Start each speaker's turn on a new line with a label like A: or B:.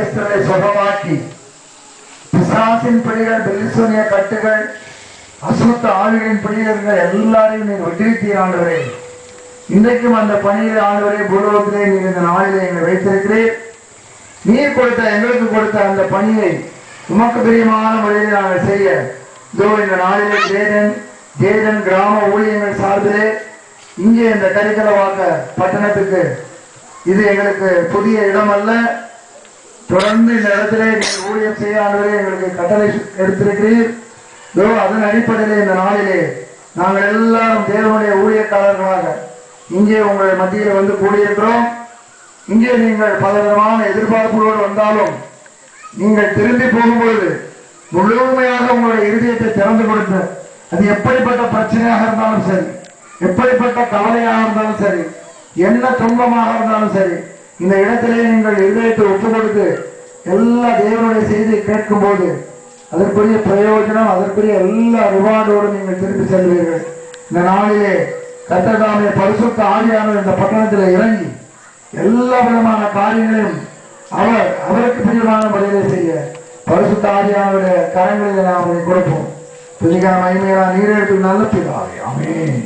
A: வியாதியஸ்தரை சுகமாக்கி பிசாசின் பிடிகள் பெல்லிசோனிய கட்டுகள் அசுத்த ஆளுகளின் பிடிகள் எல்லாரையும் நீர் விடுவித்தீர் ஆண்டவரே. இன்றைக்கும் அந்த பணியிலே ஆண்டவரே பூலோகத்திலே நீர் இந்த நாளிலே எங்களை வைத்திருக்கிறீர். நீர் கொடுத்த எங்களுக்கு கொடுத்த அந்த பணியை உமக்கு பிரியமான முறையில் நாங்கள் செய்ய இதோ இந்த நாளிலே ஜேதன் கிராம ஊழியங்கள் சார்பிலே இங்கே இந்த கரிக்கலவாக்க பட்டணத்துக்கு இது எங்களுக்கு புதிய இடம் அல்ல. தொடர்ந்து இந்த இடத்திலே நீங்கள் ஊழியம் செய்ய ஆண்டவரே எங்களுக்கு கட்டளை எடுத்திருக்கிறீர். இதோ அதன் அடிப்படையிலே இந்த நாளிலே நாங்கள் எல்லாரும் தேவனுடைய ஊழியக்காரர்களாக இங்கே உங்கள் மத்தியில் வந்து கூடியிருக்கிறோம். இங்கே நீங்கள் பலவிதமான எதிர்பார்ப்புகளோடு வந்தாலும் நீங்கள் திரும்பி போகும்பொழுது முழுமையாக உங்களுடைய இருதயத்தை திறந்து கொடுத்து அது எப்படிப்பட்ட பிரச்சனையாக இருந்தாலும் சரி, எப்படிப்பட்ட கவலையாக இருந்தாலும் சரி, என்ன துன்பமாக இருந்தாலும் சரி, இந்த இடத்திலே நீங்கள் இருதயத்தை ஒப்பு கொடுத்து எல்லா தேவனுடைய செய்தியை கேட்கும் போது அதற்குரிய பிரயோஜனம், அதற்குரிய எல்லா ரிவார்டோடு நீங்கள் திரும்பி செல்வீர்கள். இந்த நாளிலே கர்த்தருடைய பரிசுத்த ஆவியானவர் இந்த பட்டணத்தில் இறங்கி எல்லா விதமான காரியங்களையும் அவருக்கு பிரியமான முறையிலே செய்ய பரிசுத்த ஆவியானவருடைய கரங்களில் நாம் கொடுப்போம். புதிய மகிமையான நீரெடுத்து நல்ல பிதாவே. ஆமென்.